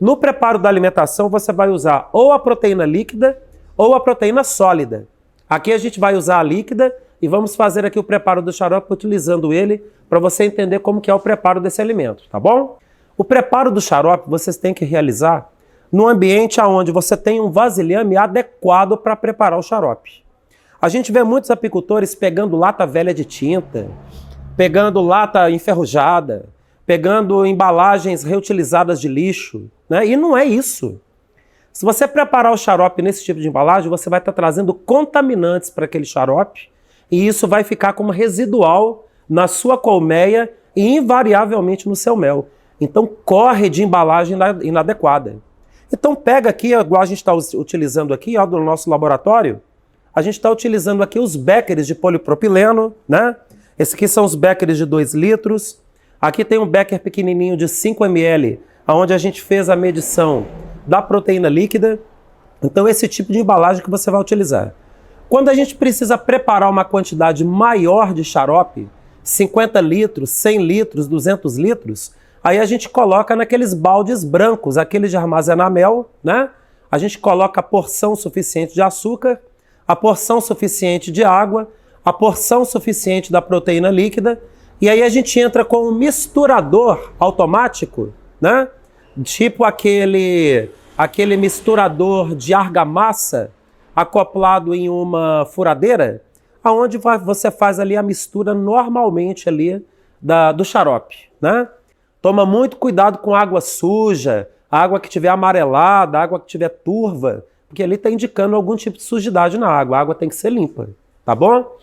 No preparo da alimentação, você vai usar ou a proteína líquida ou a proteína sólida. Aqui a gente vai usar a líquida e vamos fazer aqui o preparo do xarope utilizando ele para você entender como que é o preparo desse alimento, tá bom? O preparo do xarope vocês têm que realizar no ambiente onde você tem um vasilhame adequado para preparar o xarope. A gente vê muitos apicultores pegando lata velha de tinta, pegando lata enferrujada, pegando embalagens reutilizadas de lixo, né? E não é isso. Se você preparar o xarope nesse tipo de embalagem, você vai estar trazendo contaminantes para aquele xarope e isso vai ficar como residual na sua colmeia e invariavelmente no seu mel. Então corre de embalagem inadequada. Então pega aqui, igual a gente está utilizando aqui, ó, do nosso laboratório, a gente está utilizando aqui os beckers de polipropileno, né? Esse aqui são os beckers de 2 litros. Aqui tem um becker pequenininho de 5 ml, onde a gente fez a medição da proteína líquida. Então esse tipo de embalagem que você vai utilizar. Quando a gente precisa preparar uma quantidade maior de xarope, 50 litros, 100 litros, 200 litros, aí a gente coloca naqueles baldes brancos, aqueles de armazenar mel, né? A gente coloca a porção suficiente de açúcar, a porção suficiente de água, a porção suficiente da proteína líquida, e aí a gente entra com um misturador automático, né? Tipo aquele misturador de argamassa acoplado em uma furadeira, aonde você faz ali a mistura normalmente ali do xarope, né? Toma muito cuidado com água suja, água que tiver amarelada, água que tiver turva, porque ali está indicando algum tipo de sujidade na água. A água tem que ser limpa, tá bom?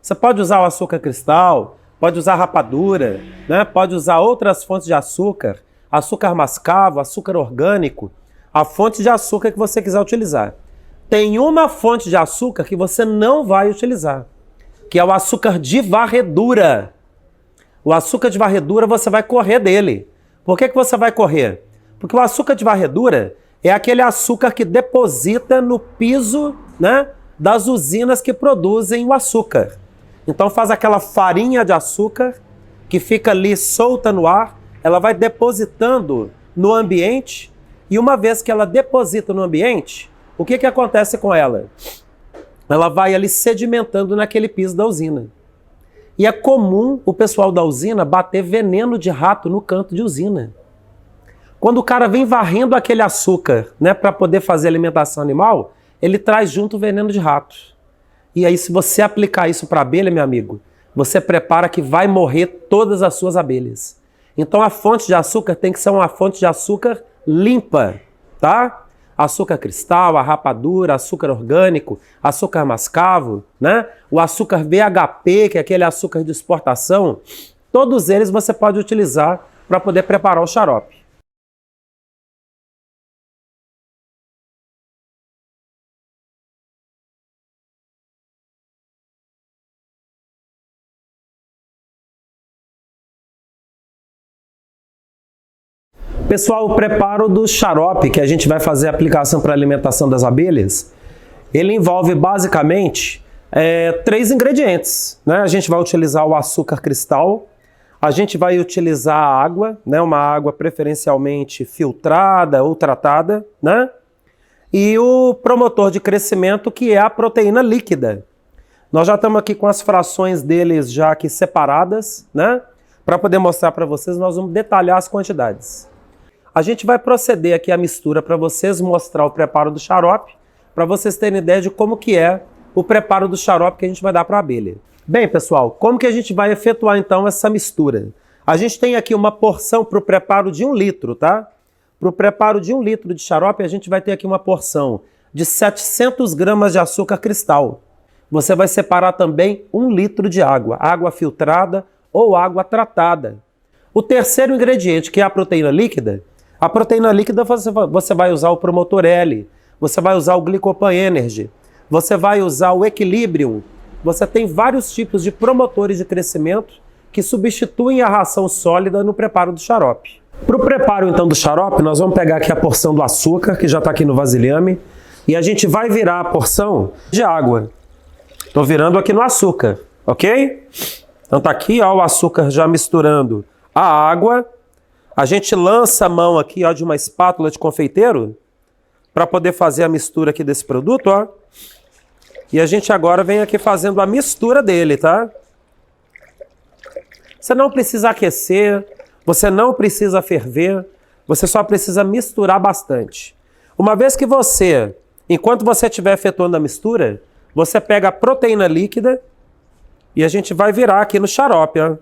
Você pode usar o açúcar cristal, pode usar rapadura, né? Pode usar outras fontes de açúcar, açúcar mascavo, açúcar orgânico, a fonte de açúcar que você quiser utilizar. Tem uma fonte de açúcar que você não vai utilizar, que é o açúcar de varredura. O açúcar de varredura você vai correr dele. Por que você vai correr? Porque o açúcar de varredura é aquele açúcar que deposita no piso, né, das usinas que produzem o açúcar. Então faz aquela farinha de açúcar que fica ali solta no ar, ela vai depositando no ambiente e uma vez que ela deposita no ambiente, o que acontece com ela? Ela vai ali sedimentando naquele piso da usina. E é comum o pessoal da usina bater veneno de rato no canto de usina. Quando o cara vem varrendo aquele açúcar, né, para poder fazer alimentação animal, ele traz junto o veneno de rato. E aí, se você aplicar isso para abelha, meu amigo, você prepara que vai morrer todas as suas abelhas. Então a fonte de açúcar tem que ser uma fonte de açúcar limpa, tá? Açúcar cristal, a rapadura, açúcar orgânico, açúcar mascavo, né? O açúcar VHP, que é aquele açúcar de exportação, todos eles você pode utilizar para poder preparar o xarope. Pessoal, o preparo do xarope que a gente vai fazer a aplicação para a alimentação das abelhas, ele envolve basicamente 3 ingredientes, né? A gente vai utilizar o açúcar cristal, a gente vai utilizar a água, né? Uma água preferencialmente filtrada ou tratada, né? E o promotor de crescimento, que é a proteína líquida. Nós já estamos aqui com as frações deles já aqui separadas, né? Para poder mostrar para vocês, nós vamos detalhar as quantidades. A gente vai proceder aqui a mistura para vocês mostrar o preparo do xarope, para vocês terem ideia de como que é o preparo do xarope que a gente vai dar para a abelha. Bem, pessoal, como que a gente vai efetuar então essa mistura? A gente tem aqui uma porção para o preparo de 1 litro, tá? Para o preparo de 1 litro de xarope, a gente vai ter aqui uma porção de 700 gramas de açúcar cristal. Você vai separar também 1 litro de água, água filtrada ou água tratada. O terceiro ingrediente, que é a proteína líquida você vai usar o Promotor L, você vai usar o Glicopan Energy, você vai usar o Equilibrium. Você tem vários tipos de promotores de crescimento que substituem a ração sólida no preparo do xarope. Para o preparo então do xarope, nós vamos pegar aqui a porção do açúcar, que já está aqui no vasilhame, e a gente vai virar a porção de água. Estou virando aqui no açúcar, ok? Então tá aqui ó, o açúcar já misturando a água. A gente lança a mão aqui, ó, de uma espátula de confeiteiro para poder fazer a mistura aqui desse produto, ó. E a gente agora vem aqui fazendo a mistura dele, tá? Você não precisa aquecer, você não precisa ferver, você só precisa misturar bastante. Uma vez que você, enquanto você estiver efetuando a mistura, você pega a proteína líquida e a gente vai virar aqui no xarope, ó.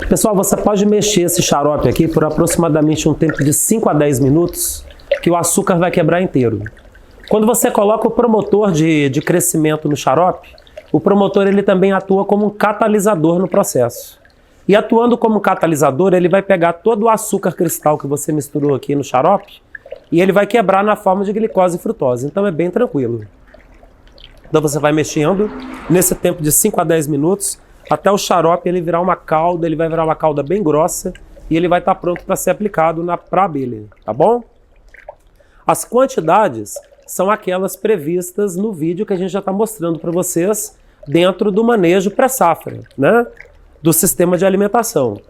Pessoal, você pode mexer esse xarope aqui por aproximadamente um tempo de 5 a 10 minutos, que o açúcar vai quebrar inteiro. Quando você coloca o promotor de crescimento no xarope, o promotor ele também atua como um catalisador no processo. E atuando como catalisador, ele vai pegar todo o açúcar cristal que você misturou aqui no xarope e ele vai quebrar na forma de glicose e frutose. Então é bem tranquilo. Então você vai mexendo nesse tempo de 5 a 10 minutos até o xarope ele virar uma calda, ele vai virar uma calda bem grossa e ele vai estar pronto para ser aplicado para a abelha, tá bom? As quantidades são aquelas previstas no vídeo que a gente já está mostrando para vocês dentro do manejo pré-safra, né? Do sistema de alimentação.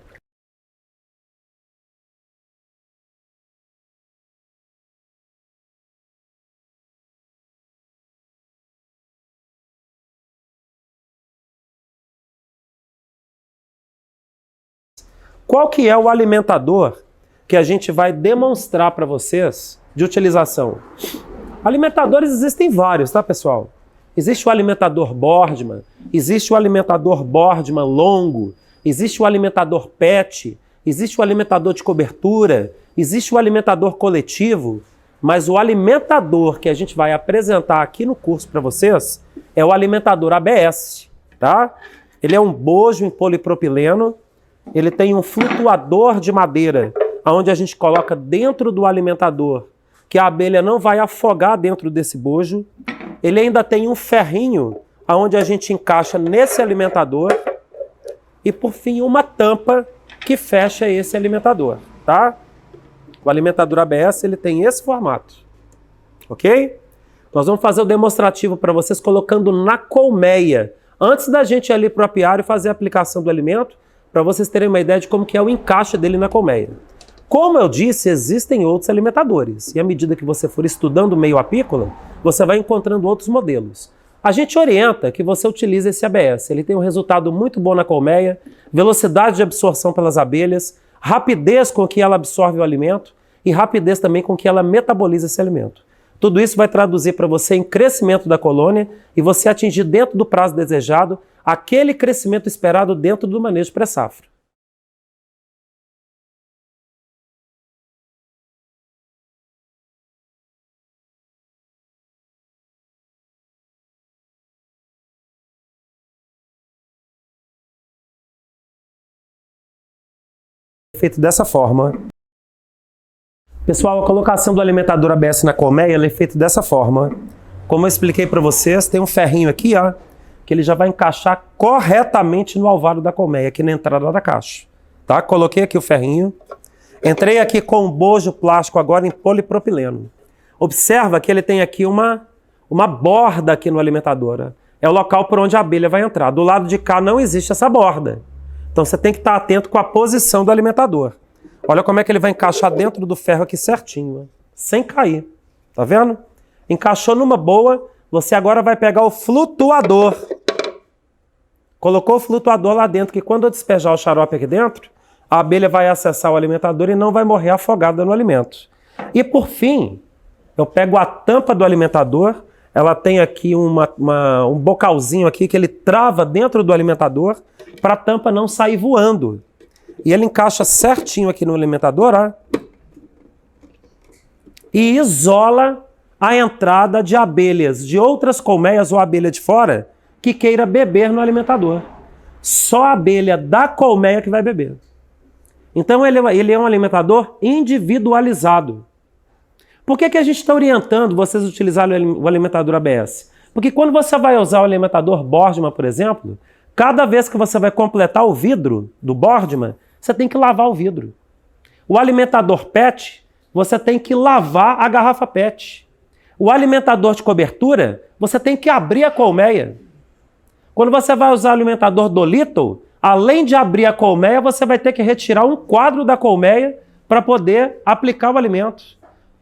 Qual que é o alimentador que a gente vai demonstrar para vocês de utilização? Alimentadores existem vários, tá, pessoal? Existe o alimentador Boardman, existe o alimentador Boardman longo, existe o alimentador PET, existe o alimentador de cobertura, existe o alimentador coletivo, mas o alimentador que a gente vai apresentar aqui no curso para vocês é o alimentador ABS, tá? Ele é um bojo em polipropileno, ele tem um flutuador de madeira, onde a gente coloca dentro do alimentador, que a abelha não vai afogar dentro desse bojo. Ele ainda tem um ferrinho, onde a gente encaixa nesse alimentador. E por fim, uma tampa que fecha esse alimentador, tá? O alimentador ABS, ele tem esse formato, ok? Nós vamos fazer o demonstrativo para vocês colocando na colmeia, antes da gente ir ali para o apiário fazer a aplicação do alimento, para vocês terem uma ideia de como que é o encaixe dele na colmeia. Como eu disse, existem outros alimentadores, e à medida que você for estudando o meio apícola, você vai encontrando outros modelos. A gente orienta que você utilize esse ABS, ele tem um resultado muito bom na colmeia, velocidade de absorção pelas abelhas, rapidez com que ela absorve o alimento e rapidez também com que ela metaboliza esse alimento. Tudo isso vai traduzir para você em crescimento da colônia e você atingir dentro do prazo desejado aquele crescimento esperado dentro do manejo pré-safra. Feito dessa forma. Pessoal, a colocação do alimentador ABS na colmeia é feita dessa forma. Como eu expliquei para vocês, tem um ferrinho aqui, ó, que ele já vai encaixar corretamente no alvário da colmeia, aqui na entrada da caixa. Tá? Coloquei aqui o ferrinho. Entrei aqui com um bojo plástico agora em polipropileno. Observa que ele tem aqui uma borda aqui no alimentador. Ó. É o local por onde a abelha vai entrar. Do lado de cá não existe essa borda. Então você tem que estar atento com a posição do alimentador. Olha como é que ele vai encaixar dentro do ferro aqui certinho, ó, sem cair. Tá vendo? Encaixou numa boa, você agora vai pegar o flutuador. Colocou o flutuador lá dentro, que quando eu despejar o xarope aqui dentro, a abelha vai acessar o alimentador e não vai morrer afogada no alimento. E por fim, eu pego a tampa do alimentador, ela tem aqui um bocalzinho aqui que ele trava dentro do alimentador para a tampa não sair voando. E ele encaixa certinho aqui no alimentador, ó, e isola a entrada de abelhas de outras colmeias ou abelha de fora que queira beber no alimentador. Só a abelha da colmeia que vai beber. Então ele é um alimentador individualizado. Por que a gente está orientando vocês a utilizarem o alimentador ABS? Porque quando você vai usar o alimentador Boardman, por exemplo, cada vez que você vai completar o vidro do Boardman, você tem que lavar o vidro. O alimentador PET, você tem que lavar a garrafa PET. O alimentador de cobertura, você tem que abrir a colmeia. Quando você vai usar o alimentador do Little, Além de abrir a colmeia, você vai ter que retirar um quadro da colmeia para poder aplicar o alimento.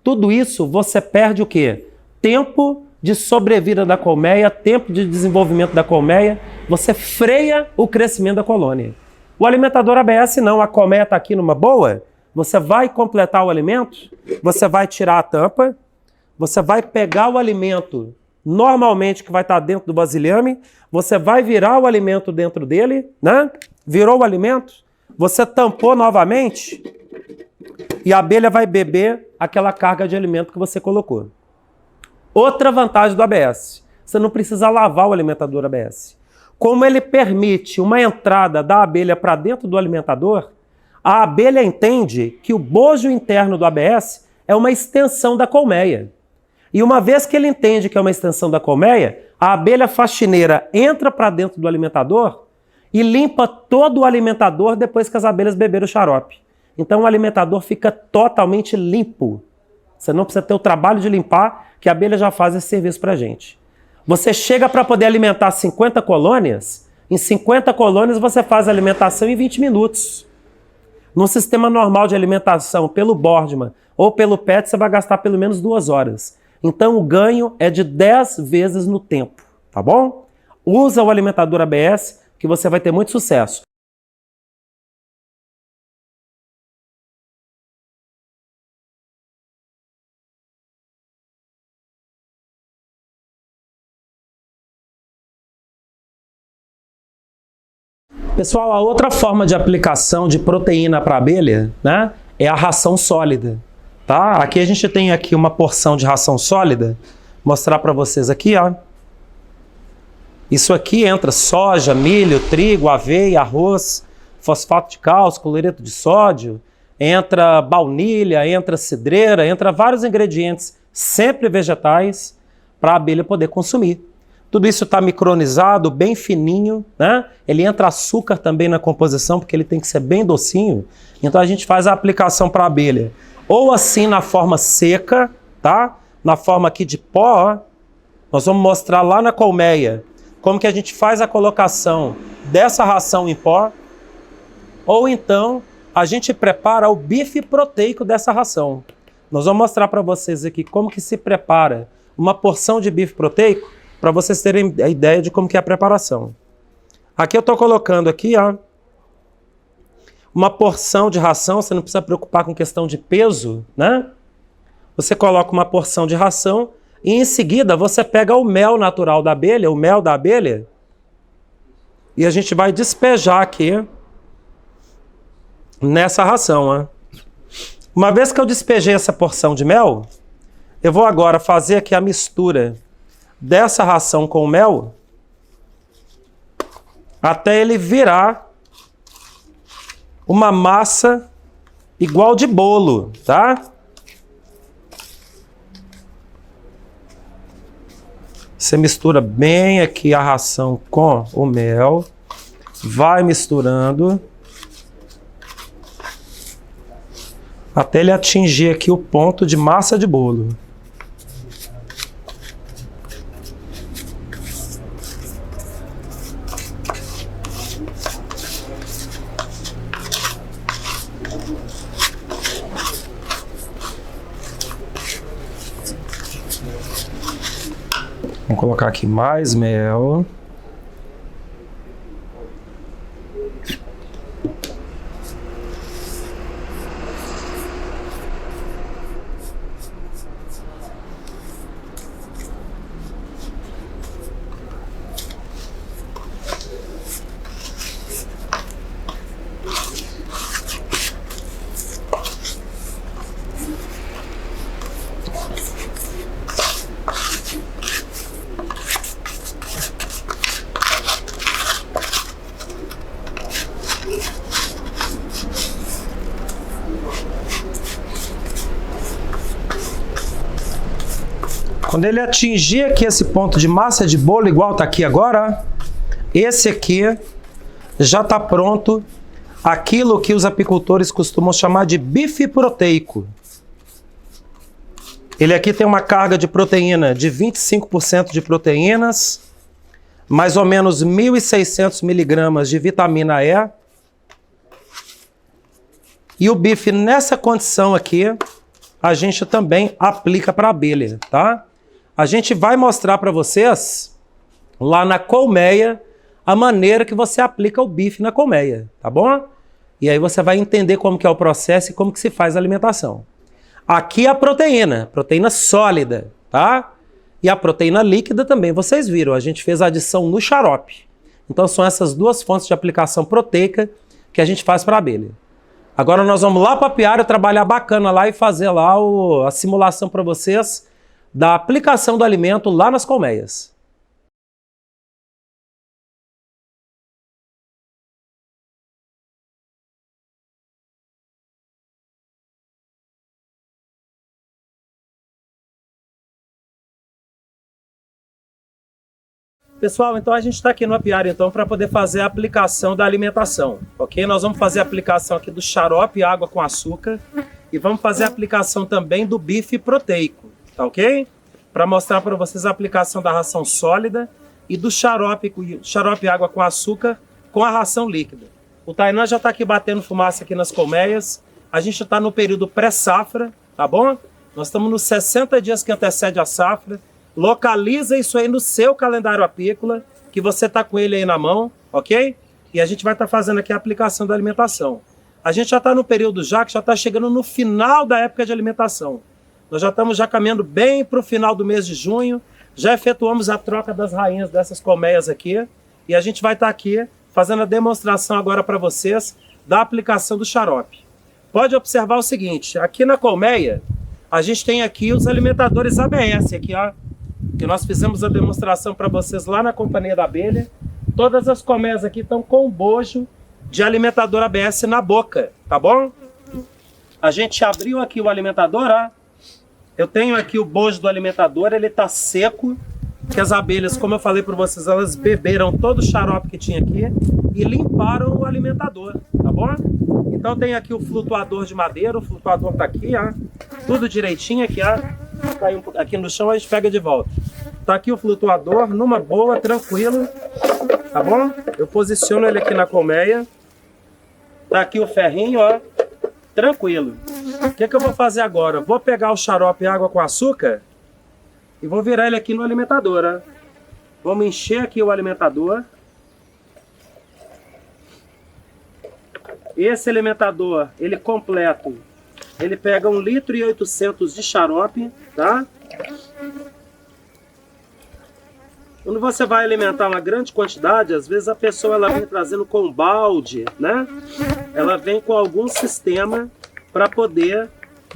Tudo isso você perde o quê? Tempo de sobrevida da colmeia, tempo de desenvolvimento da colmeia, você freia o crescimento da colônia. O alimentador ABS não, a colmeia está aqui numa boa, você vai completar o alimento, você vai tirar a tampa, você vai pegar o alimento normalmente que vai estar dentro do vasilhame, você vai virar o alimento dentro dele, né? Virou o alimento, você tampou novamente e a abelha vai beber aquela carga de alimento que você colocou. Outra vantagem do ABS, você não precisa lavar o alimentador ABS. Como ele permite uma entrada da abelha para dentro do alimentador, a abelha entende que o bojo interno do ABS é uma extensão da colmeia. E uma vez que ele entende que é uma extensão da colmeia, a abelha faxineira entra para dentro do alimentador e limpa todo o alimentador depois que as abelhas beberam o xarope. Então o alimentador fica totalmente limpo. Você não precisa ter o trabalho de limpar, que a abelha já faz esse serviço para a gente. Você chega para poder alimentar 50 colônias, em 50 colônias você faz a alimentação em 20 minutos. No sistema normal de alimentação, pelo Boardman ou pelo PET, você vai gastar pelo menos 2 horas. Então o ganho é de 10 vezes no tempo, tá bom? Usa o alimentador ABS que você vai ter muito sucesso. Pessoal, a outra forma de aplicação de proteína para abelha, né, é a ração sólida. Tá? Aqui a gente tem aqui uma porção de ração sólida. Vou mostrar para vocês aqui, ó. Isso aqui entra soja, milho, trigo, aveia, arroz, fosfato de cálcio, cloreto de sódio, entra baunilha, entra cidreira, entra vários ingredientes, sempre vegetais, para a abelha poder consumir. Tudo isso está micronizado, bem fininho, né? Ele entra açúcar também na composição, porque ele tem que ser bem docinho. Então a gente faz a aplicação para a abelha. Ou assim na forma seca, tá? Na forma aqui de pó, ó. Nós vamos mostrar lá na colmeia como que a gente faz a colocação dessa ração em pó. Ou então a gente prepara o bife proteico dessa ração. Nós vamos mostrar para vocês aqui como que se prepara uma porção de bife proteico, para vocês terem a ideia de como que é a preparação. Aqui eu estou colocando aqui, ó, uma porção de ração, você não precisa preocupar com questão de peso, né? Você coloca uma porção de ração e em seguida você pega o mel natural da abelha, o mel da abelha, e a gente vai despejar aqui nessa ração, ó. Uma vez que eu despejei essa porção de mel, eu vou agora fazer aqui a mistura dessa ração com o mel até ele virar uma massa igual de bolo, tá? Você mistura bem aqui a ração com o mel, vai misturando até ele atingir aqui o ponto de massa de bolo. Vamos colocar aqui mais mel. Quando ele atingir aqui esse ponto de massa de bolo, igual está aqui agora, esse aqui já está pronto, aquilo que os apicultores costumam chamar de bife proteico. Ele aqui tem uma carga de proteína de 25% de proteínas, mais ou menos 1.600 miligramas de vitamina E. E o bife nessa condição aqui, a gente também aplica para a abelha, tá? A gente vai mostrar para vocês, lá na colmeia, a maneira que você aplica o bife na colmeia, tá bom? E aí você vai entender como que é o processo e como que se faz a alimentação. Aqui a proteína sólida, tá? E a proteína líquida também, vocês viram, a gente fez a adição no xarope. Então são essas duas fontes de aplicação proteica que a gente faz para a abelha. Agora nós vamos lá para a apiário trabalhar bacana lá e fazer lá a simulação para vocês da aplicação do alimento lá nas colmeias. Pessoal, então a gente está aqui no apiário então para poder fazer a aplicação da alimentação, ok? Nós vamos fazer a aplicação aqui do xarope água com açúcar e vamos fazer a aplicação também do bife proteico, tá ok? Para mostrar para vocês a aplicação da ração sólida e do xarope água com açúcar com a ração líquida. O Tainan já está aqui batendo fumaça aqui nas colmeias, a gente está no período pré-safra, tá bom? Nós estamos nos 60 dias que antecede a safra. Localiza isso aí no seu calendário apícola, que você está com ele aí na mão, ok? E a gente vai estar fazendo aqui a aplicação da alimentação. A gente já está no período já que já está chegando no final da época de alimentação. Nós já estamos caminhando bem para o final do mês de junho, já efetuamos a troca das rainhas dessas colmeias aqui, e a gente vai estar aqui fazendo a demonstração agora para vocês da aplicação do xarope. Pode observar o seguinte, aqui na colmeia, a gente tem aqui os alimentadores ABS, aqui ó, que nós fizemos a demonstração para vocês lá na Companhia da Abelha. Todas as colmeias aqui estão com o bojo de alimentador ABS na boca, tá bom? A gente abriu aqui o alimentador, ó. Eu tenho aqui o bojo do alimentador, ele tá seco, que as abelhas, como eu falei para vocês, elas beberam todo o xarope que tinha aqui e limparam o alimentador, tá bom? Então tem aqui o flutuador de madeira, o flutuador tá aqui, ó, tudo direitinho aqui, ó. Caiu aqui no chão, a gente pega de volta. Tá aqui o flutuador, numa boa, tranquilo, tá bom? Eu posiciono ele aqui na colmeia. Tá aqui o ferrinho, ó, tranquilo. O que eu vou fazer agora? Vou pegar o xarope água com açúcar e vou virar ele aqui no alimentador, ó. Vamos encher aqui o alimentador. Esse alimentador, ele completo, ele pega 1,8 litro de xarope, tá? Quando você vai alimentar uma grande quantidade, às vezes a pessoa ela vem trazendo com balde, né? Ela vem com algum sistema para poder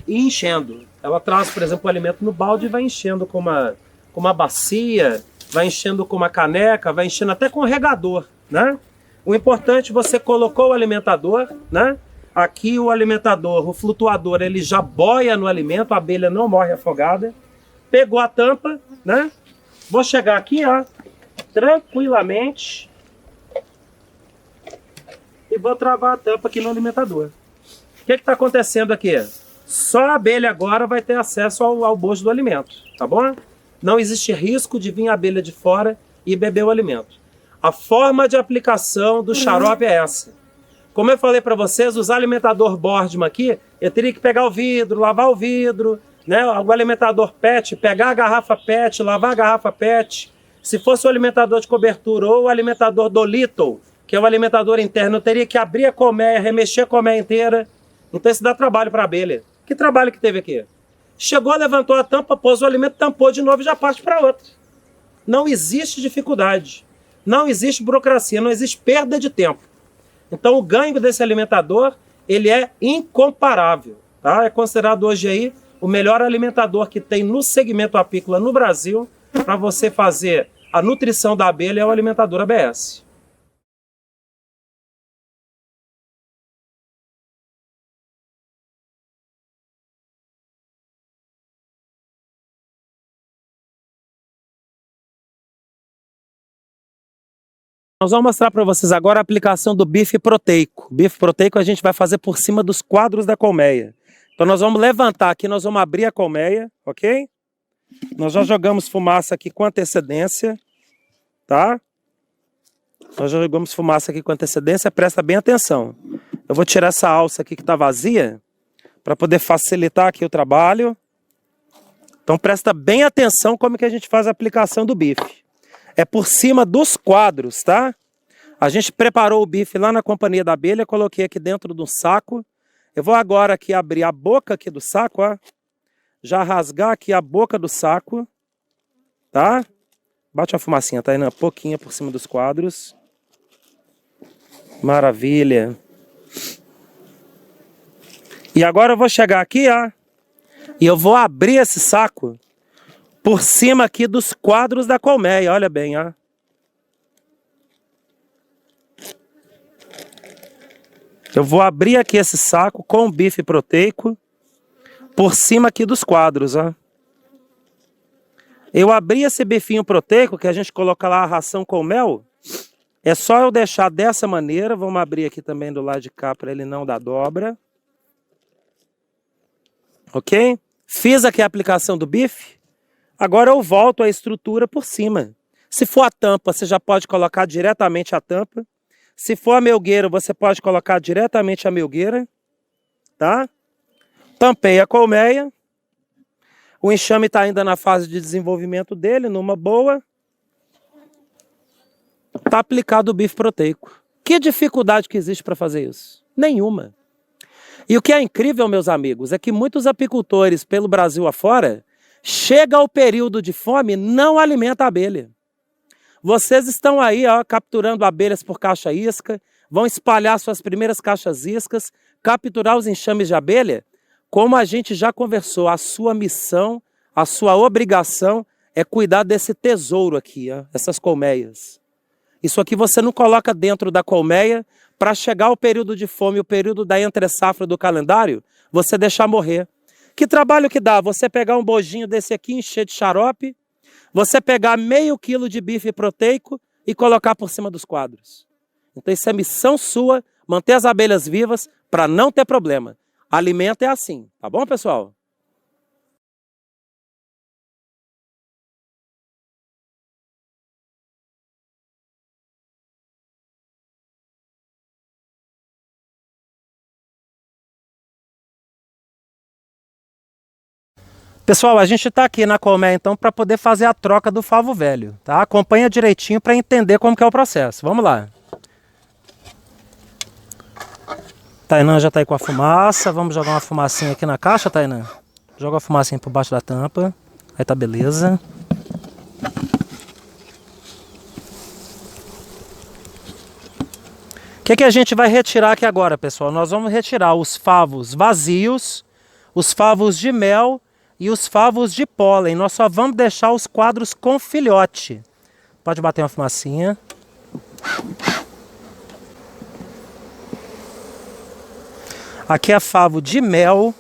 ir enchendo. Ela traz, por exemplo, o alimento no balde e vai enchendo com uma bacia, vai enchendo com uma caneca, vai enchendo até com um regador, né? O importante, você colocou o alimentador, né? Aqui o alimentador, o flutuador, ele já boia no alimento, a abelha não morre afogada. Pegou a tampa, né? Vou chegar aqui, ó, tranquilamente e vou travar a tampa aqui no alimentador. O que está acontecendo aqui? Só a abelha agora vai ter acesso ao bojo do alimento, tá bom? Não existe risco de vir a abelha de fora e beber o alimento. A forma de aplicação do xarope é essa. Como eu falei para vocês, os alimentador Boardman aqui, eu teria que pegar o vidro, lavar o vidro, né? O alimentador PET, pegar a garrafa PET, lavar a garrafa PET. Se fosse o alimentador de cobertura ou o alimentador do Little, que é o alimentador interno, eu teria que abrir a colmeia, remexer a colmeia inteira. Então isso dá trabalho para a abelha. Que trabalho que teve aqui? Chegou, levantou a tampa, pôs o alimento, tampou de novo e já parte para outra. Não existe dificuldade, não existe burocracia, não existe perda de tempo. Então o ganho desse alimentador, ele é incomparável, tá? É considerado hoje aí o melhor alimentador que tem no segmento apícola no Brasil para você fazer a nutrição da abelha é o alimentador ABS. Nós vamos mostrar para vocês agora a aplicação do bife proteico. O bife proteico a gente vai fazer por cima dos quadros da colmeia. Então nós vamos levantar aqui, nós vamos abrir a colmeia, ok? Nós já jogamos fumaça aqui com antecedência, tá? Nós já jogamos fumaça aqui com antecedência, presta bem atenção. Eu vou tirar essa alça aqui que está vazia, para poder facilitar aqui o trabalho. Então presta bem atenção como que a gente faz a aplicação do bife. É por cima dos quadros, tá? A gente preparou o bife lá na Companhia da Abelha, coloquei aqui dentro de um saco. Eu vou agora aqui abrir a boca aqui do saco, ó. Já rasgar aqui a boca do saco, tá? Bate uma fumacinha, tá indo pouquinho por cima dos quadros. Maravilha. E agora eu vou chegar aqui, ó. E eu vou abrir esse saco por cima aqui dos quadros da colmeia, olha bem, ó. Eu vou abrir aqui esse saco com o bife proteico por cima aqui dos quadros, ó. Eu abri esse bifinho proteico, que a gente coloca lá a ração com mel. É só eu deixar dessa maneira. Vamos abrir aqui também do lado de cá para ele não dar dobra. Ok? Fiz aqui a aplicação do bife. Agora eu volto a estrutura por cima. Se for a tampa, você já pode colocar diretamente a tampa. Se for a melgueira, você pode colocar diretamente a melgueira. Tá? Tampei a colmeia. O enxame está ainda na fase de desenvolvimento dele, numa boa. Está aplicado o bife proteico. Que dificuldade que existe para fazer isso? Nenhuma. E o que é incrível, meus amigos, é que muitos apicultores pelo Brasil afora, chega ao período de fome, não alimenta a abelha. Vocês estão aí, ó, capturando abelhas por caixa isca, vão espalhar suas primeiras caixas iscas, capturar os enxames de abelha. Como a gente já conversou, a sua missão, a sua obrigação é cuidar desse tesouro aqui, ó, essas colmeias. Isso aqui você não coloca dentro da colmeia para chegar ao período de fome, o período da entre-safra do calendário, você deixar morrer. Que trabalho que dá? Você pegar um bojinho desse aqui, encher de xarope, você pegar meio quilo de bife proteico e colocar por cima dos quadros. Então isso é missão sua, manter as abelhas vivas para não ter problema. Alimento é assim, tá bom, pessoal? Pessoal, a gente está aqui na colmeia então para poder fazer a troca do favo velho, tá? Acompanha direitinho para entender como que é o processo. Vamos lá. Tainã já está aí com a fumaça. Vamos jogar uma fumacinha aqui na caixa, Tainã? Joga a fumacinha por baixo da tampa. Aí tá beleza. O que a gente vai retirar aqui agora, pessoal? Nós vamos retirar os favos vazios, os favos de mel e os favos de pólen. Nós só vamos deixar os quadros com filhote. Pode bater uma fumacinha. Aqui é favo de mel.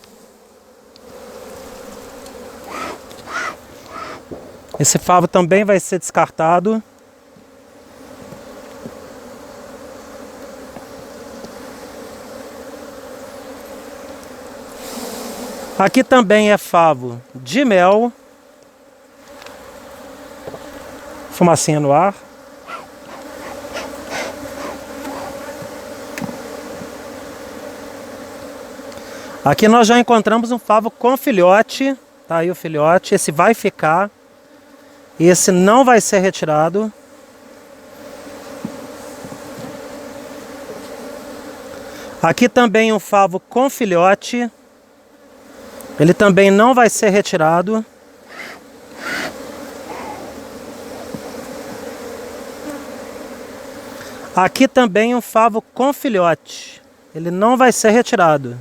Esse favo também vai ser descartado. Aqui também é favo de mel. Fumacinha no ar. Aqui nós já encontramos um favo com filhote. Tá aí o filhote. Esse vai ficar. Esse não vai ser retirado. Aqui também um favo com filhote. Ele também não vai ser retirado. Aqui também um favo com filhote. Ele não vai ser retirado.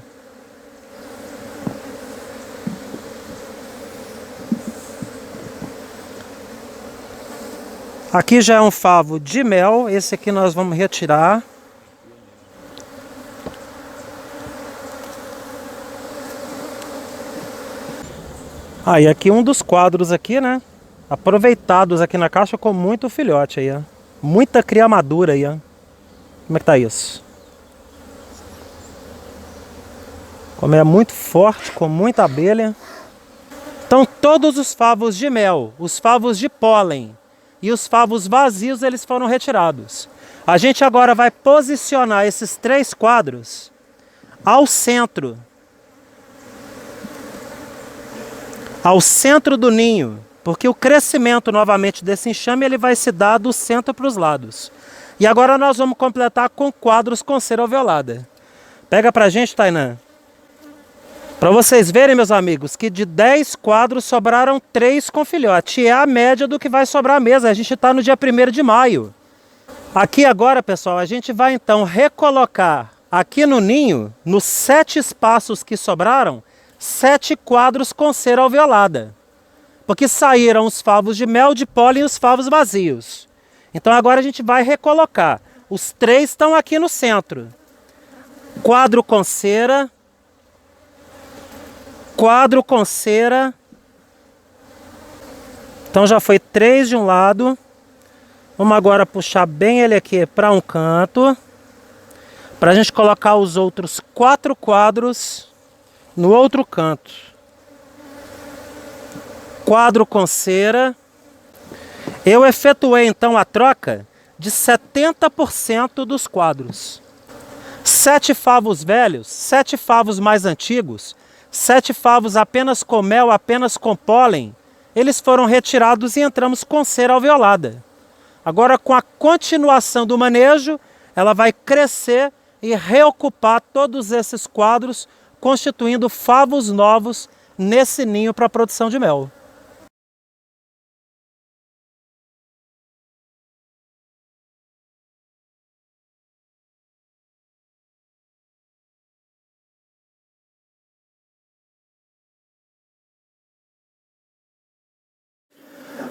Aqui já é um favo de mel. Esse aqui nós vamos retirar. E aqui um dos quadros aqui, né? Aproveitados aqui na caixa com muito filhote aí, ó. Muita cria madura aí, ó. Como é que tá isso? Como é muito forte, com muita abelha. Então todos os favos de mel, os favos de pólen e os favos vazios, eles foram retirados. A gente agora vai posicionar esses 3 quadros ao centro do ninho, porque o crescimento novamente desse enxame ele vai se dar do centro para os lados. E agora nós vamos completar com quadros com cera alveolada. Pega pra gente, Tainan. Para vocês verem, meus amigos, que de 10 quadros sobraram 3 com filhote. É a média do que vai sobrar mesmo. A gente está no dia 1º de maio. Aqui agora, pessoal, a gente vai então recolocar aqui no ninho, nos 7 espaços que sobraram, 7 quadros com cera alveolada. Porque saíram os favos de mel, de pólen e os favos vazios. Então agora a gente vai recolocar. Os 3 estão aqui no centro. Quadro com cera. Quadro com cera. Então já foi 3 de um lado. Vamos agora puxar bem ele aqui para um canto. Para a gente colocar os outros 4 quadros no outro canto. Quadro com cera. Eu efetuei então a troca de 70% dos quadros. 7 favos velhos, 7 favos mais antigos, 7 favos apenas com mel, apenas com pólen, eles foram retirados e entramos com cera alveolada. Agora, com a continuação do manejo, ela vai crescer e reocupar todos esses quadros, constituindo favos novos nesse ninho para a produção de mel.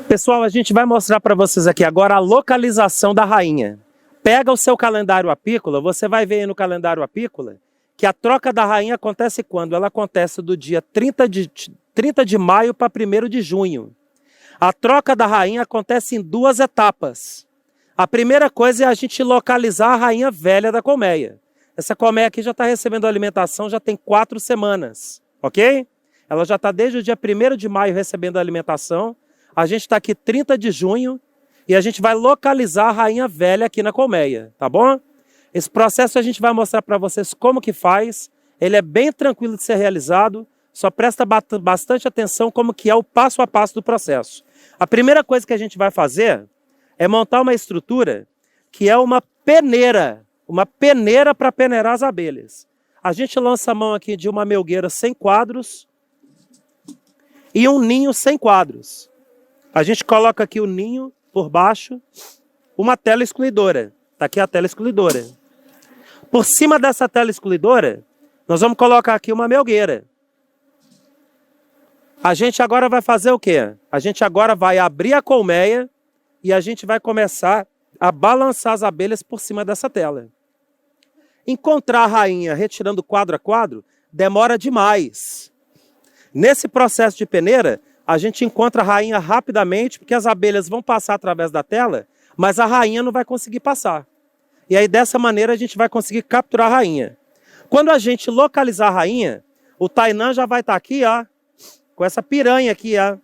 Pessoal, a gente vai mostrar para vocês aqui agora a localização da rainha. Pega o seu calendário apícola, você vai ver aí no calendário apícola que a troca da rainha acontece quando? Ela acontece do dia 30 de maio para 1º de junho. A troca da rainha acontece em 2 etapas. A primeira coisa é a gente localizar a rainha velha da colmeia. Essa colmeia aqui já está recebendo alimentação já tem 4 semanas, ok? Ela já está desde o dia 1º de maio recebendo alimentação. A gente está aqui 30 de junho e a gente vai localizar a rainha velha aqui na colmeia, tá bom? Esse processo a gente vai mostrar para vocês como que faz. Ele é bem tranquilo de ser realizado, só presta bastante atenção como que é o passo a passo do processo. A primeira coisa que a gente vai fazer é montar uma estrutura que é uma peneira para peneirar as abelhas. A gente lança a mão aqui de uma melgueira sem quadros e um ninho sem quadros. A gente coloca aqui o ninho por baixo, uma tela excluidora. Está aqui a tela excluidora. Por cima dessa tela excluidora, nós vamos colocar aqui uma melgueira. A gente agora vai fazer o quê? A gente agora vai abrir a colmeia e a gente vai começar a balançar as abelhas por cima dessa tela. Encontrar a rainha retirando quadro a quadro demora demais. Nesse processo de peneira, a gente encontra a rainha rapidamente, porque as abelhas vão passar através da tela, mas a rainha não vai conseguir passar. E aí, dessa maneira, a gente vai conseguir capturar a rainha. Quando a gente localizar a rainha, o Tainan já vai estar aqui, ó, com essa piranha aqui, ó.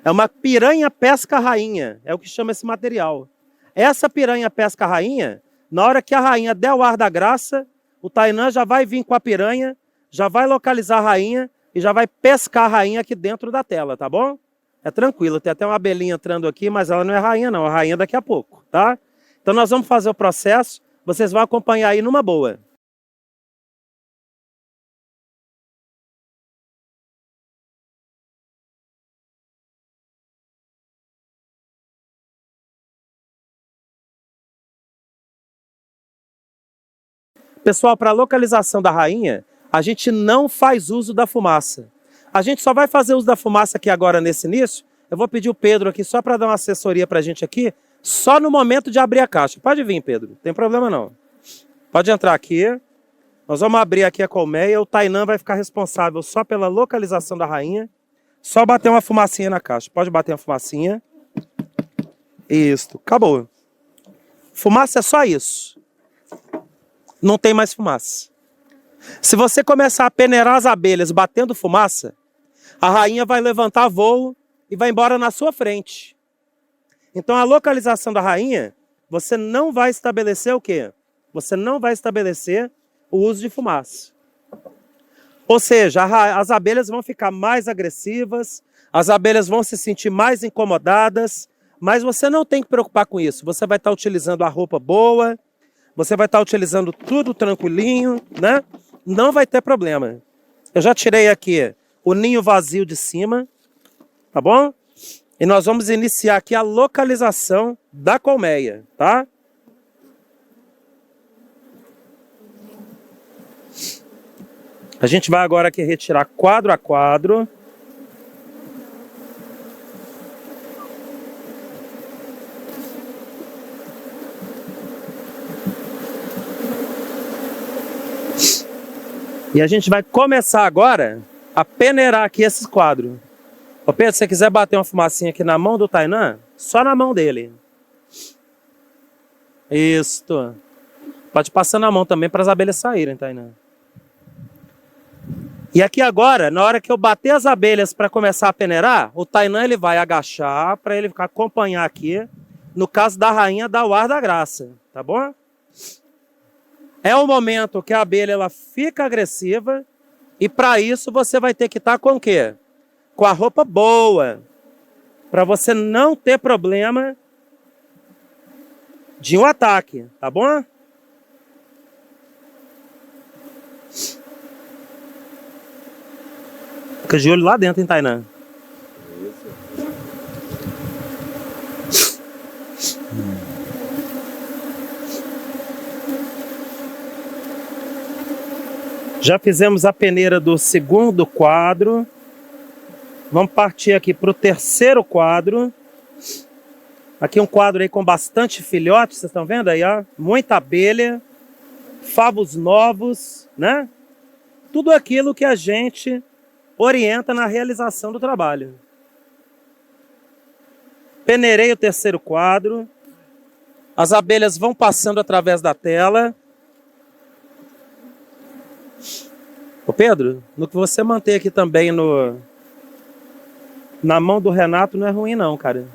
É uma piranha pesca-rainha, é o que chama esse material. Essa piranha pesca-rainha, na hora que a rainha der o ar da graça, o Tainan já vai vir com a piranha, já vai localizar a rainha, e já vai pescar a rainha aqui dentro da tela, tá bom? É tranquilo, tem até uma abelhinha entrando aqui, mas ela não é rainha não, a rainha daqui a pouco, tá? Então nós vamos fazer o processo, vocês vão acompanhar aí numa boa. Pessoal, para a localização da rainha, a gente não faz uso da fumaça. A gente só vai fazer uso da fumaça aqui agora nesse início. Eu vou pedir o Pedro aqui só para dar uma assessoria para a gente aqui, só no momento de abrir a caixa. Pode vir, Pedro, não tem problema não. Pode entrar aqui. Nós vamos abrir aqui a colmeia. O Tainan vai ficar responsável só pela localização da rainha. Só bater uma fumacinha na caixa. Pode bater uma fumacinha. Isso, acabou. Fumaça é só isso. Não tem mais fumaça. Se você começar a peneirar as abelhas batendo fumaça, a rainha vai levantar voo e vai embora na sua frente. Então a localização da rainha você não vai estabelecer o quê? Você não vai estabelecer o uso de fumaça. Ou seja, as abelhas vão ficar mais agressivas, as abelhas vão se sentir mais incomodadas, mas você não tem que preocupar com isso. Você vai estar utilizando a roupa boa, você vai estar utilizando tudo tranquilinho, né? Não vai ter problema. Eu já tirei aqui o ninho vazio de cima, tá bom? E nós vamos iniciar aqui a localização da colmeia, tá? A gente vai agora aqui retirar quadro a quadro. E a gente vai começar agora a peneirar aqui esses quadros. Ô Pedro, se você quiser bater uma fumacinha aqui na mão do Tainan, só na mão dele. Isto. Pode passar na mão também para as abelhas saírem, Tainan. E aqui agora, na hora que eu bater as abelhas para começar a peneirar, o Tainan ele vai agachar para ele ficar acompanhar aqui. No caso da rainha, dar o ar da graça, tá bom? É o momento que a abelha ela fica agressiva e para isso você vai ter que estar com o quê? Com a roupa boa, para você não ter problema de um ataque, tá bom? Fica de olho lá dentro, hein, Tainan? Já fizemos a peneira do segundo quadro. Vamos partir aqui para o terceiro quadro. Aqui um quadro aí com bastante filhote, vocês estão vendo aí, ó? Muita abelha, favos novos, né? Tudo aquilo que a gente orienta na realização do trabalho. Peneirei o terceiro quadro. As abelhas vão passando através da tela. Ô Pedro, no que você manter aqui também na mão do Renato não é ruim não, cara.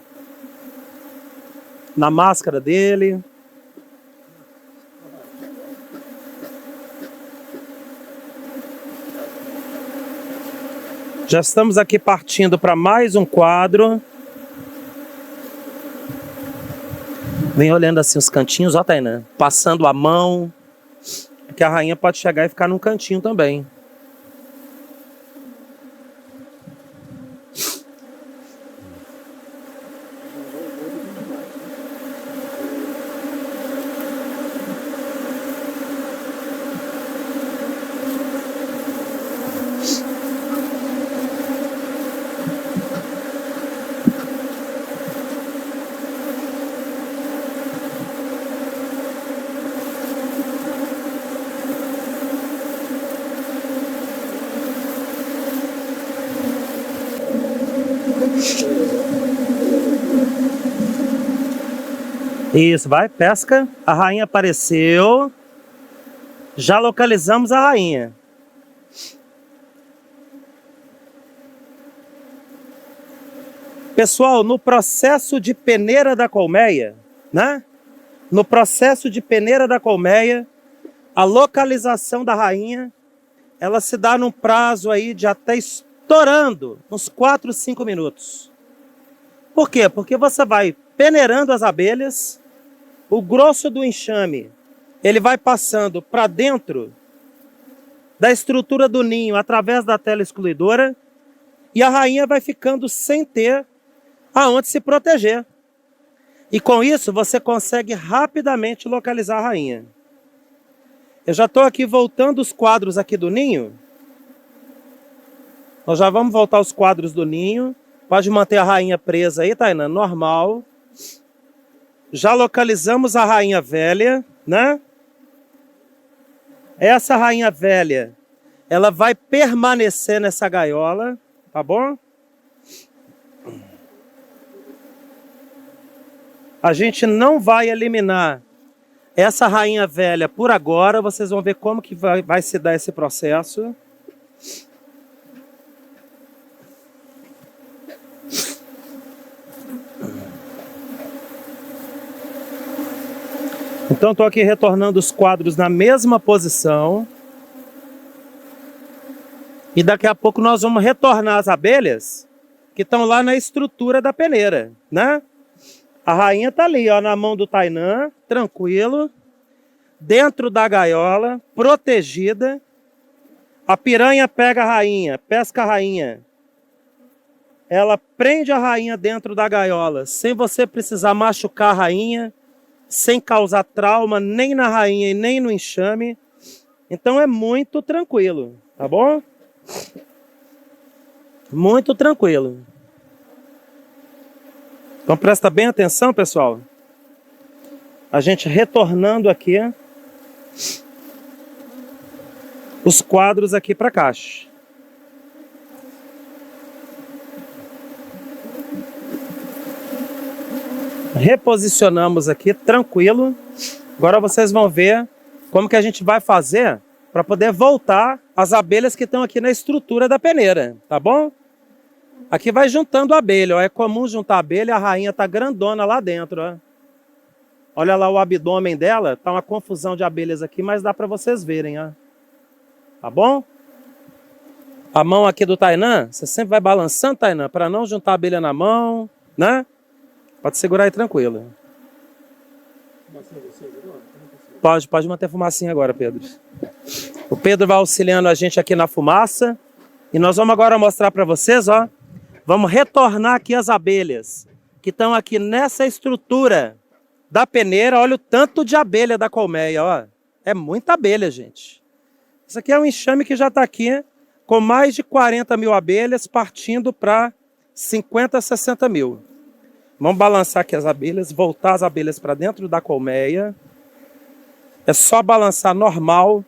Na máscara dele. Já estamos aqui partindo para mais um quadro. Vem olhando assim os cantinhos, ó, Tainan. Passando a mão. Porque a rainha pode chegar e ficar num cantinho também. Isso, vai, pesca. A rainha apareceu. Já localizamos a rainha. Pessoal, no processo de peneira da colmeia, né? No processo de peneira da colmeia, a localização da rainha, ela se dá num prazo aí de até estourando uns 4, 5 minutos. Por quê? Porque você vai peneirando as abelhas, o grosso do enxame, ele vai passando para dentro da estrutura do ninho através da tela excluidora e a rainha vai ficando sem ter aonde se proteger. E com isso você consegue rapidamente localizar a rainha. Eu já estou aqui voltando os quadros aqui do ninho. Nós já vamos voltar os quadros do ninho. Pode manter a rainha presa aí, Tainan, normal. Já localizamos a rainha velha, né? Essa rainha velha, ela vai permanecer nessa gaiola, tá bom? A gente não vai eliminar essa rainha velha por agora. Vocês vão ver como que vai se dar esse processo. Então estou aqui retornando os quadros na mesma posição. E daqui a pouco nós vamos retornar as abelhas que estão lá na estrutura da peneira, né? A rainha tá ali, ó, na mão do Tainan, tranquilo, dentro da gaiola, protegida. A piranha pega a rainha, pesca a rainha. Ela prende a rainha dentro da gaiola, sem você precisar machucar a rainha, sem causar trauma nem na rainha e nem no enxame. Então é muito tranquilo, tá bom? Muito tranquilo. Então presta bem atenção, pessoal. A gente retornando aqui os quadros aqui para a caixa. Reposicionamos aqui, tranquilo. Agora vocês vão ver como que a gente vai fazer para poder voltar as abelhas que estão aqui na estrutura da peneira, tá bom? Aqui vai juntando abelha, ó. É comum juntar abelha, a rainha tá grandona lá dentro, ó. Olha lá o abdômen dela, tá uma confusão de abelhas aqui, mas dá para vocês verem, ó. Tá bom? A mão aqui do Tainan, você sempre vai balançando, Tainan, para não juntar a abelha na mão, né? Pode segurar aí tranquilo. Pode manter a fumacinha agora, Pedro. O Pedro vai auxiliando a gente aqui na fumaça. E nós vamos agora mostrar para vocês, ó. Vamos retornar aqui as abelhas que estão aqui nessa estrutura da peneira. Olha o tanto de abelha da colmeia, ó. É muita abelha, gente. Isso aqui é um enxame que já está aqui com mais de 40 mil abelhas, partindo para 50, 60 mil. Vamos balançar aqui as abelhas, voltar as abelhas para dentro da colmeia. É só balançar normal.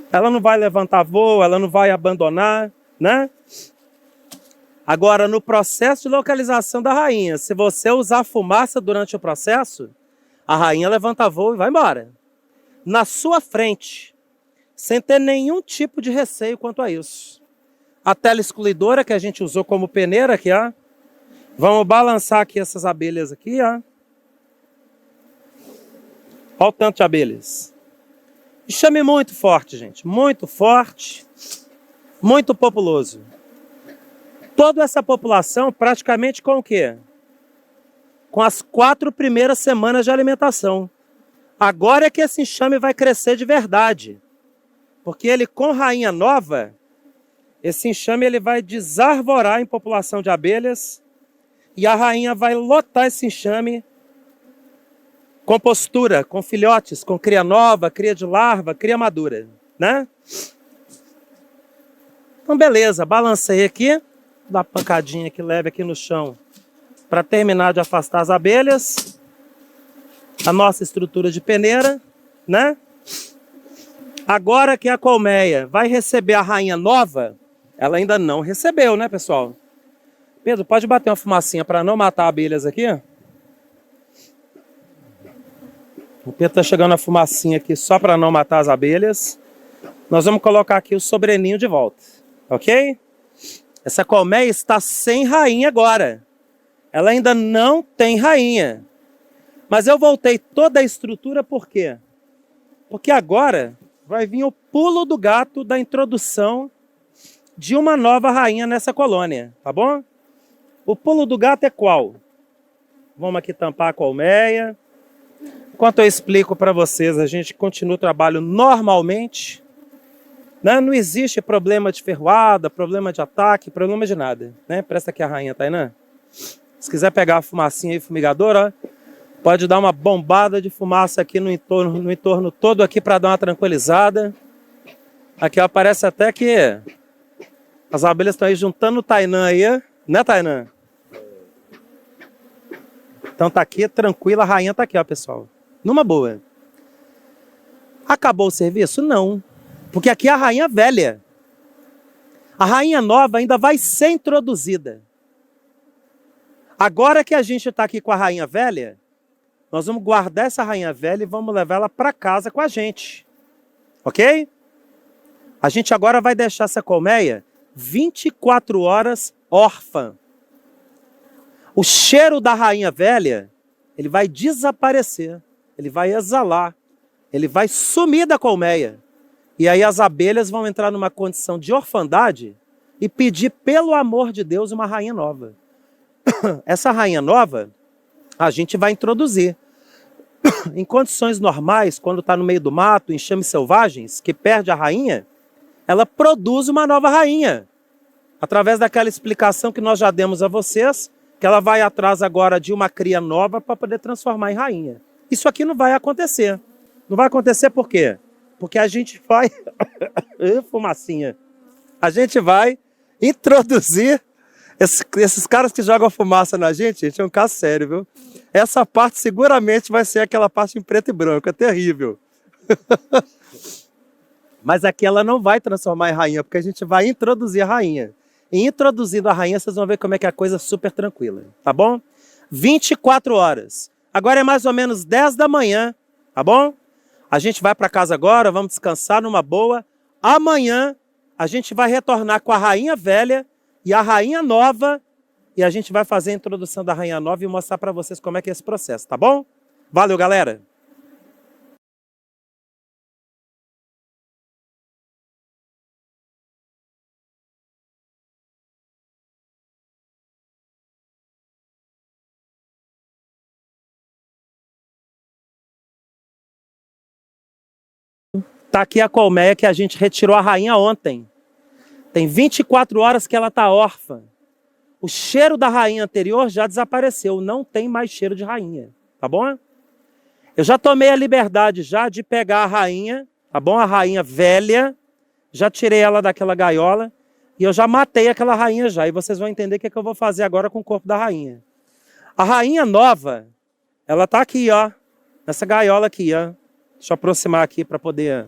Ela não vai levantar voo, ela não vai abandonar, né? Agora, no processo de localização da rainha, se você usar fumaça durante o processo, a rainha levanta voo e vai embora. Na sua frente, sem ter nenhum tipo de receio quanto a isso. A tela excluidora que a gente usou como peneira aqui, ó. Vamos balançar aqui essas abelhas aqui, ó. Olha o tanto de abelhas. Enxame muito forte, gente. Muito forte. Muito populoso. Toda essa população praticamente com o quê? Com as 4 primeiras semanas de alimentação. Agora é que esse enxame vai crescer de verdade. Porque ele com rainha nova, esse enxame ele vai desarvorar em população de abelhas. E a rainha vai lotar esse enxame com postura, com filhotes, com cria nova, cria de larva, cria madura, né? Então beleza, balancei aqui, dá uma pancadinha que leve aqui no chão para terminar de afastar as abelhas. A nossa estrutura de peneira, né? Agora que a colmeia vai receber a rainha nova, ela ainda não recebeu, né, pessoal? Pedro, pode bater uma fumacinha para não matar abelhas aqui? O Pedro está chegando a fumacinha aqui só para não matar as abelhas. Nós vamos colocar aqui o sobreninho de volta, ok? Essa colmeia está sem rainha agora. Ela ainda não tem rainha. Mas eu voltei toda a estrutura por quê? Porque agora vai vir o pulo do gato da introdução de uma nova rainha nessa colônia, tá bom? O pulo do gato é qual? Vamos aqui tampar a colmeia. Enquanto eu explico para vocês, a gente continua o trabalho normalmente. Né? Não existe problema de ferroada, problema de ataque, problema de nada. Né? Presta aqui a rainha, Tainan. Se quiser pegar a fumacinha aí, fumigadora, ó, pode dar uma bombada de fumaça aqui no entorno todo aqui para dar uma tranquilizada. Aqui ó, parece até que as abelhas estão aí juntando o Tainan aí, né, Tainan? Então tá aqui, tranquila, a rainha tá aqui, ó, pessoal. Numa boa. Acabou o serviço? Não. Porque aqui é a rainha velha. A rainha nova ainda vai ser introduzida. Agora que a gente está aqui com a rainha velha, nós vamos guardar essa rainha velha e vamos levar ela para casa com a gente. Ok? A gente agora vai deixar essa colmeia 24 horas órfã. O cheiro da rainha velha, ele vai desaparecer. ele vai exalar, ele vai sumir da colmeia. E aí as abelhas vão entrar numa condição de orfandade e pedir, pelo amor de Deus, uma rainha nova. Essa rainha nova, a gente vai introduzir. Em condições normais, quando está no meio do mato, enxames selvagens, que perde a rainha, ela produz uma nova rainha. Através daquela explicação que nós já demos a vocês, que ela vai atrás agora de uma cria nova para poder transformar em rainha. Isso aqui não vai acontecer. Não vai acontecer por quê? Porque a gente vai... fumacinha. A gente vai introduzir... Esses caras que jogam fumaça na gente é um caso sério, viu? Essa parte seguramente vai ser aquela parte em preto e branco, é terrível. Mas aqui ela não vai transformar em rainha, porque a gente vai introduzir a rainha. E introduzindo a rainha, vocês vão ver como é que é a coisa super tranquila, tá bom? 24 horas. Agora é mais ou menos 10 da manhã, tá bom? A gente vai para casa agora, vamos descansar numa boa. Amanhã a gente vai retornar com a rainha velha e a rainha nova, e a gente vai fazer a introdução da rainha nova e mostrar para vocês como é que é esse processo, tá bom? Valeu, galera! Tá aqui a colmeia que a gente retirou a rainha ontem. Tem 24 horas que ela tá órfã. O cheiro da rainha anterior já desapareceu, não tem mais cheiro de rainha, tá bom? Eu já tomei a liberdade já de pegar a rainha, tá bom? A rainha velha, já tirei ela daquela gaiola e eu já matei aquela rainha já. E vocês vão entender o que é que eu vou fazer agora com o corpo da rainha. A rainha nova, ela tá aqui, ó, nessa gaiola aqui, ó. Deixa eu aproximar aqui para poder...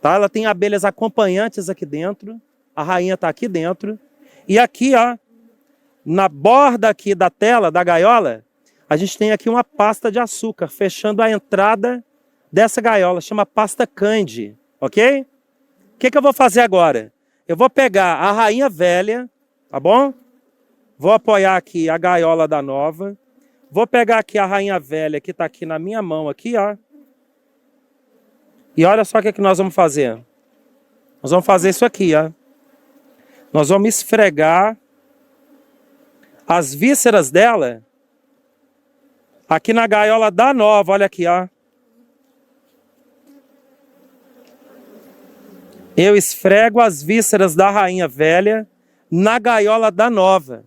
Tá? Ela tem abelhas acompanhantes aqui dentro. A rainha está aqui dentro. E aqui, ó, na borda aqui da tela, da gaiola, a gente tem aqui uma pasta de açúcar, fechando a entrada dessa gaiola. Chama pasta Candy, ok? O que eu vou fazer agora? Eu vou pegar a rainha velha, tá bom? Vou apoiar aqui a gaiola da nova. Vou pegar aqui a rainha velha, que está aqui na minha mão, aqui, ó. E olha só o que nós vamos fazer. Nós vamos fazer isso aqui, ó. Nós vamos esfregar as vísceras dela aqui na gaiola da nova, olha aqui, ó. Eu esfrego as vísceras da rainha velha na gaiola da nova.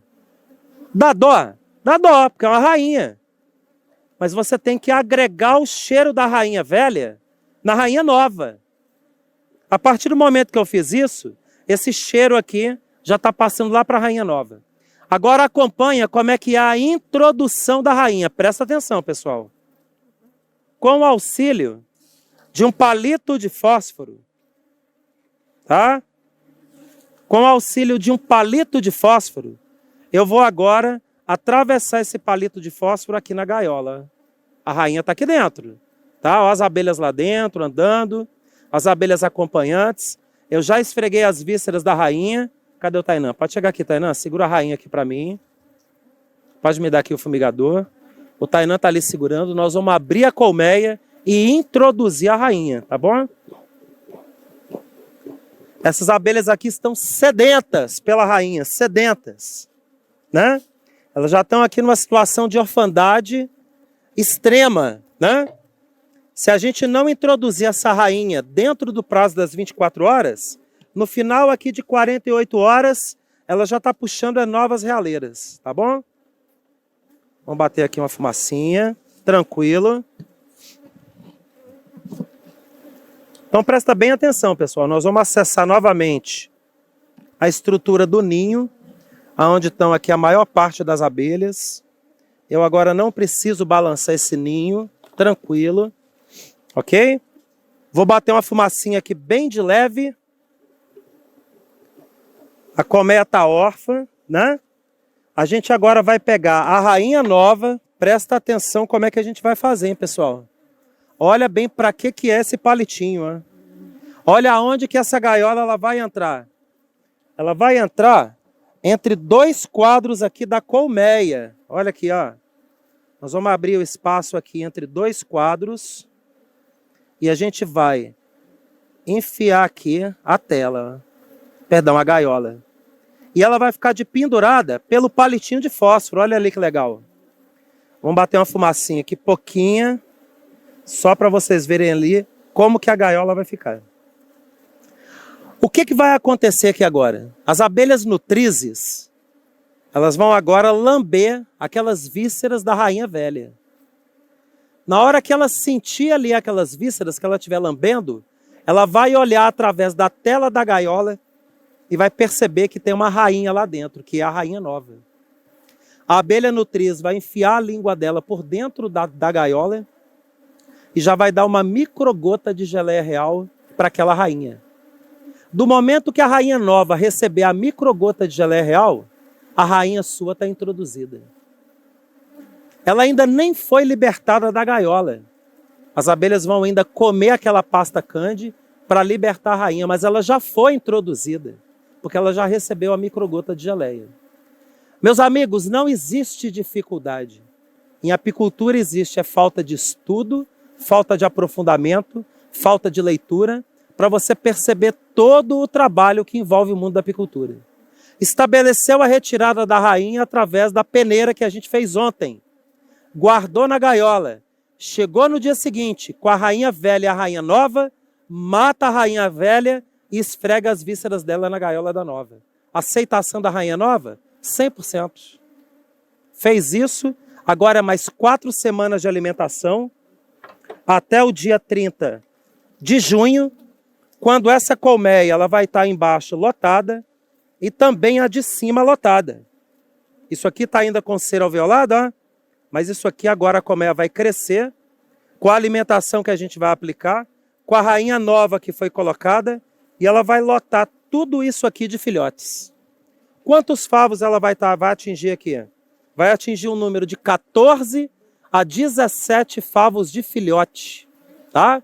Dá dó? Dá dó, porque é uma rainha. Mas você tem que agregar o cheiro da rainha velha na rainha nova. A partir do momento que eu fiz isso, esse cheiro aqui já está passando lá para a rainha nova. Agora acompanha como é que é a introdução da rainha. Presta atenção, pessoal. Com o auxílio de um palito de fósforo, tá? Com o auxílio de um palito de fósforo, eu vou agora atravessar esse palito de fósforo aqui na gaiola. A rainha está aqui dentro. Tá? Ó, as abelhas lá dentro, andando. As abelhas acompanhantes. Eu já esfreguei as vísceras da rainha. Cadê o Tainã? Pode chegar aqui, Tainã. Segura a rainha aqui para mim. Pode me dar aqui o fumigador. O Tainã tá ali segurando. Nós vamos abrir a colmeia e introduzir a rainha, tá bom? Essas abelhas aqui estão sedentas pela rainha. Sedentas. Né? Elas já estão aqui numa situação de orfandade extrema, né? Se a gente não introduzir essa rainha dentro do prazo das 24 horas, no final aqui de 48 horas, ela já está puxando novas realeiras, tá bom? Vamos bater aqui uma fumacinha, tranquilo. Então presta bem atenção, pessoal. Nós vamos acessar novamente a estrutura do ninho, onde estão aqui a maior parte das abelhas. Eu agora não preciso balançar esse ninho, tranquilo. Ok? Vou bater uma fumacinha aqui bem de leve. A colmeia está órfã, né? A gente agora vai pegar a rainha nova. Presta atenção como é que a gente vai fazer, hein, pessoal? Olha bem para que é esse palitinho, ó. Olha aonde que essa gaiola ela vai entrar. Ela vai entrar entre dois quadros aqui da colmeia. Olha aqui, ó. Nós vamos abrir o espaço aqui entre dois quadros e a gente vai enfiar aqui a tela, perdão, a gaiola. E ela vai ficar de pendurada pelo palitinho de fósforo, olha ali que legal. Vamos bater uma fumacinha aqui, pouquinha, só para vocês verem ali como que a gaiola vai ficar. O que vai acontecer aqui agora? As abelhas nutrizes, elas vão agora lamber aquelas vísceras da rainha velha. Na hora que ela sentir ali aquelas vísceras que ela estiver lambendo, ela vai olhar através da tela da gaiola e vai perceber que tem uma rainha lá dentro, que é a rainha nova. A abelha nutriz vai enfiar a língua dela por dentro da gaiola e já vai dar uma microgota de geleia real para aquela rainha. Do momento que a rainha nova receber a microgota de geleia real, a rainha sua está introduzida. Ela ainda nem foi libertada da gaiola. As abelhas vão ainda comer aquela pasta Candy para libertar a rainha, mas ela já foi introduzida, porque ela já recebeu a microgota de geleia. Meus amigos, não existe dificuldade. Em apicultura existe falta de estudo, falta de aprofundamento, falta de leitura, para você perceber todo o trabalho que envolve o mundo da apicultura. Estabeleceu a retirada da rainha através da peneira que a gente fez ontem. Guardou na gaiola. Chegou no dia seguinte com a rainha velha e a rainha nova, mata a rainha velha e esfrega as vísceras dela na gaiola da nova. Aceitação da rainha nova? 100%. Fez isso, agora é mais 4 semanas de alimentação, até o dia 30 de junho, quando essa colmeia ela vai estar embaixo lotada e também a de cima lotada. Isso aqui está ainda com cera alveolada, ó, mas isso aqui agora a colmeia vai crescer com a alimentação que a gente vai aplicar, com a rainha nova que foi colocada e ela vai lotar tudo isso aqui de filhotes. Quantos favos ela vai atingir aqui? Vai atingir um número de 14 a 17 favos de filhote, tá?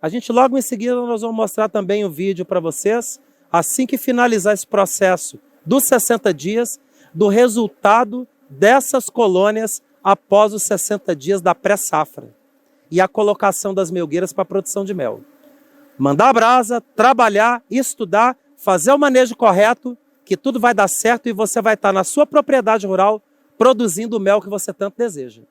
A gente logo em seguida nós vamos mostrar também o vídeo para vocês, assim que finalizar esse processo dos 60 dias, do resultado dessas colônias após os 60 dias da pré-safra e a colocação das melgueiras para a produção de mel. Mandar a brasa, trabalhar, estudar, fazer o manejo correto, que tudo vai dar certo e você vai estar na sua propriedade rural produzindo o mel que você tanto deseja.